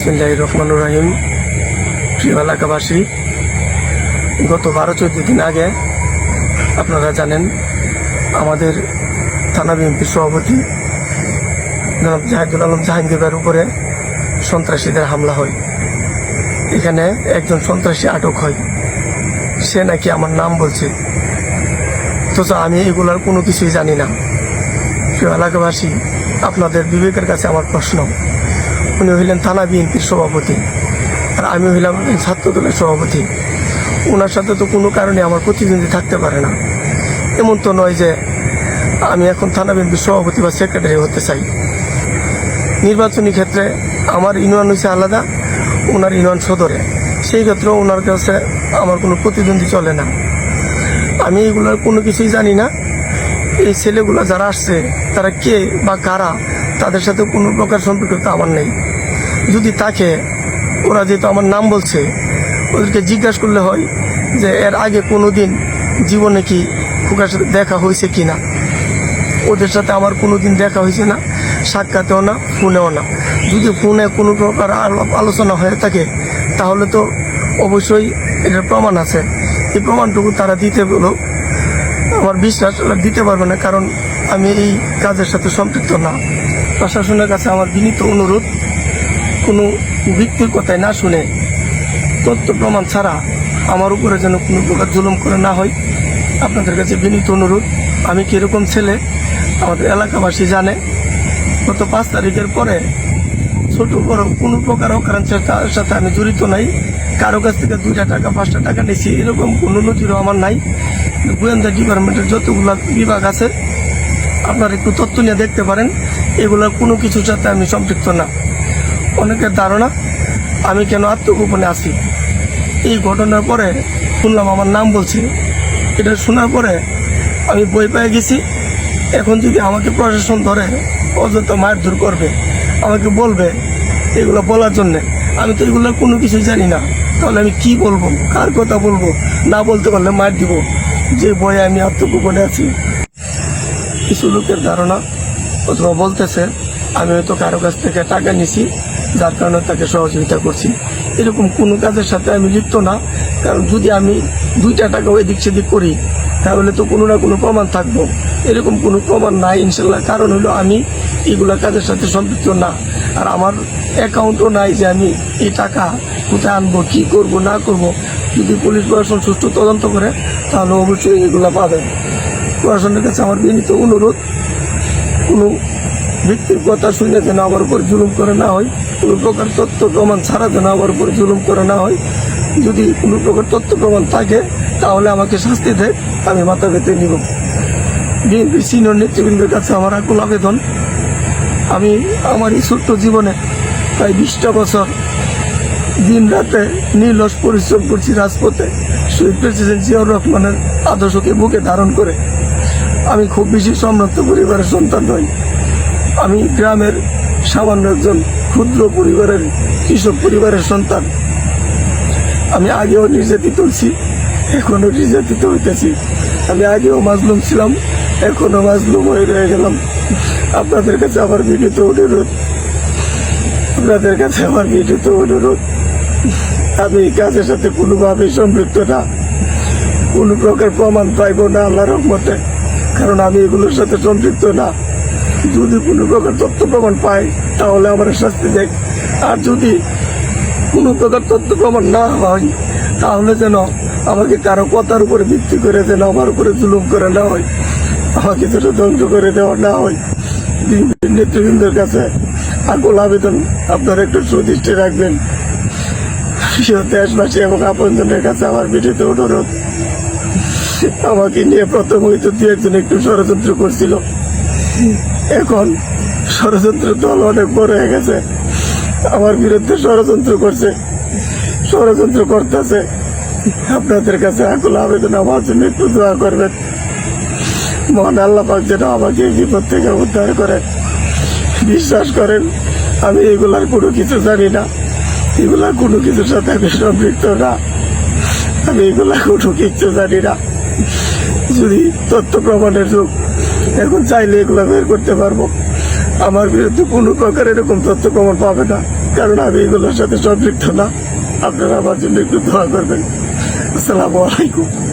বিসমিল্লাহির রহমানির রহিম। প্রিয় এলাকাবাসী, গত 12-14 দিন আগে আপনারা জানেন আমাদের থানা বিএনপির সভাপতি জনাব জাহিদুল আলম জাহাঙ্গীরের উপরে সন্ত্রাসীদের হামলা হয়। এখানে একজন সন্ত্রাসী আটক হয়। সে নাকি আমার নাম বলছে, তো আমি এগুলোর কোনো কিছুই জানি না। প্রিয় এলাকাবাসী, আপনাদের বিবেকের কাছে আমার প্রশ্ন, উনি হইলেন থানা বিএনপির সভাপতি আর আমি হইলাম ছাত্র দলের সভাপতি। ওনার সাথে তো কোনো কারণে আমার প্রতিদ্বন্দ্বী থাকতে পারে না। এমন তো নয় যে আমি এখন থানা বিএনপির সভাপতি বা সেক্রেটারি হতে চাই। নির্বাচনী ক্ষেত্রে আমার ইউনিয়ন হয়েছে আলাদা, ওনার ইউনিয়ন সদরে, সেই ক্ষেত্রে ওনার কাছে আমার কোনো প্রতিদ্বন্দ্বী চলে না। আমি এগুলোর কোনো কিছুই জানি না। এই ছেলেগুলো যারা আসছে তারা কে বা কারা, তাদের সাথে কোনো প্রকার সম্পর্ক আমার নেই। যদি তাকে, ওরা যেহেতু আমার নাম বলছে, ওদেরকে জিজ্ঞাসা করলে হয় যে এর আগে কোনো দিন জীবনে কি খোকার সাথে দেখা হয়েছে কি না। ওদের সাথে আমার কোনো দিন দেখা হয়েছে না, সাক্ষাতেও না, ফোনেও না। যদি ফোনে কোনো প্রকার আলোচনা হয়ে থাকে তাহলে তো অবশ্যই এটার প্রমাণ আছে। এই প্রমাণটুকু তারা দিতে বলো, আমার বিশ্বাস দিতে পারবে না, কারণ আমি এই কাজের সাথে সম্পৃক্ত না। প্রশাসনের কাছে আমার বিনীত অনুরোধ, কোনো ব্যক্তির কথায় না শুনে তথ্য প্রমাণ ছাড়া আমার উপরে যেন কোনো প্রকার জুলুম করে না হয়। আপনাদের কাছে বিনীত অনুরোধ। আমি কীরকম ছেলে আমাদের এলাকাবাসী জানে। গত 5 তারিখের পরে ছোট বড় কোনো প্রকার অকারেন্সের সাথে আমি জড়িত নাই। কারো কাছ থেকে 2টা টাকা 5টা টাকা নিয়েছি এরকম কোনো নজিরও আমার নাই। গোয়েন্দা ডিপার্টমেন্টের যতগুলো বিভাগ আছে আপনারা একটু তথ্য নিয়ে দেখতে পারেন, এগুলোর কোনো কিছুর সাথে আমি সম্পৃক্ত না। অনেকের ধারণা আমি কেন আত্মগোপনে আছি। এই ঘটনার পরে শুনলাম আমার নাম বলছে, এটা শোনার পরে আমি বই পেয়ে গেছি। এখন যদি আমাকে প্রশাসন ধরে অযথা মারধর করবে, আমাকে বলবে এগুলো বলার জন্যে, আমি তো এগুলোর কোনো কিছুই জানি না, তাহলে আমি কি বলবো, কার কথা বলবো? না বলতে পারলে মার দিব, যে বয়ে আমি আত্মগোপনে আছি। কিছু লোকের ধারণা অথবা বলতেছে আমি হয়তো কারো কাছ থেকে টাকা নিছি, যার কারণে তাকে সহযোগিতা করছি। এরকম কোনো কাজের সাথে আমি লিপ্ত না। কারণ যদি আমি 2টা টাকা এদিক সেদিক করি তাহলে তো কোনো না কোনো প্রমাণ থাকবো। এরকম কোনো প্রমাণ নাই ইনশাল্লাহ। কারণ হলো আমি এইগুলা কাজের সাথে সম্পৃক্ত না, আর আমার অ্যাকাউন্টও নাই যে আমি এই টাকা কোথায় আনবো, কী করব না করব। যদি পুলিশ প্রশাসন সুষ্ঠু তদন্ত করে তাহলে অবশ্যই এগুলা পাবেন। প্রশাসনের কাছে আমার বিনীত অনুরোধ, কোনো ব্যক্তির কথা শুনে যেন আমার উপর জুলুম করে না হয়, কোনো প্রকার তথ্য প্রমাণ ছাড়া যেন আমার উপর জুলুম করে না হয়। যদি কোনো প্রকার তথ্য প্রমাণ থাকে তাহলে আমাকে শাস্তি দেয়, আমি মাথা পেতে নিব। বিএনপি সিনিয়র নেতৃবৃন্দের কাছে আমার আকুল আবেদন, আমি আমার এই ছোট্ট জীবনে প্রায় 20টা বছর দিন রাতে নির্লস পরিশ্রম করছি রাজপথে, শহীদ প্রেসিডেন্ট জিয়াউর রহমানের আদর্শকে বুকে ধারণ করে। আমি খুব বেশি সম্ভ্রান্ত পরিবারের সন্তান নই। আমি গ্রামের সামান্য একজন ক্ষুদ্র পরিবারের কৃষক পরিবারের সন্তান। আমি আগেও নির্যাতিত হয়েছি, এখনো নির্যাতিত হইতেছি। আমি আগেও মাজলুম ছিলাম, এখনো মাজলুম হয়ে রয়ে গেলাম। আপনাদের কাছে আমার বিনীত অনুরোধ, আপনাদের কাছে আমার বিনীত অনুরোধ, আমি এই কাজের সাথে কোনোভাবেই সম্পৃক্ত না। কোনো প্রকার প্রমাণ পাইব না আল্লাহর রহমতে, কারণ আমি এগুলোর সাথে সম্পৃক্ত না। যদি কোনো প্রকার তথ্য প্রমাণ পাই তাহলে আমার শাস্তি দেখ, আর যদি কোনো প্রকার তথ্য প্রমাণ না হয় তাহলে যেন আমাকে কারো কথার উপরে ভিত্তি করে যেন আমার উপরে জুলুম করে না হয়, আমাকে যেন ধ্বংস করে দেওয়া না হয়। নেতৃবৃন্দের কাছে আকুল আবেদন, আপনারা একটু সুদৃষ্টি রাখবেন। প্রিয় দেশবাসী এবং আপনজনের কাছে আমার বিনীত অনুরোধ, আমাকে নিয়ে প্রথম হয়তো 2-1 একটু ষড়যন্ত্র করছিল, এখন ষড়যন্ত্র দল অনেক বড় হয়ে গেছে, আমার বিরুদ্ধে ষড়যন্ত্র করছে, ষড়যন্ত্র করতেছে। আপনাদের কাছে আকুল আবেদন, আমার জন্য একটু দোয়া করবেন। মহান আল্লাহ পাক যেন আমাকে এই বিপদ থেকে উদ্ধার করেন। বিশ্বাস করেন আমি এগুলার কোনো কিছু জানি না, এগুলার কোনো কিছুর সাথে আমি সম্পৃক্ত না, আমি এগুলা কোনো কিছু জানি না। যদি তথ্য প্রমাণের যুগ, এখন চাইলে এগুলা বের করতে পারবো। আমার বিরুদ্ধে কোনো প্রকার এরকম তথ্য প্রমাণ পাবে না। কারণ আমি এগুলোর সাথে সম্পৃক্ত না। আপনারা আমার জন্য একটু দোয়া করবেন। আসসালামু আলাইকুম।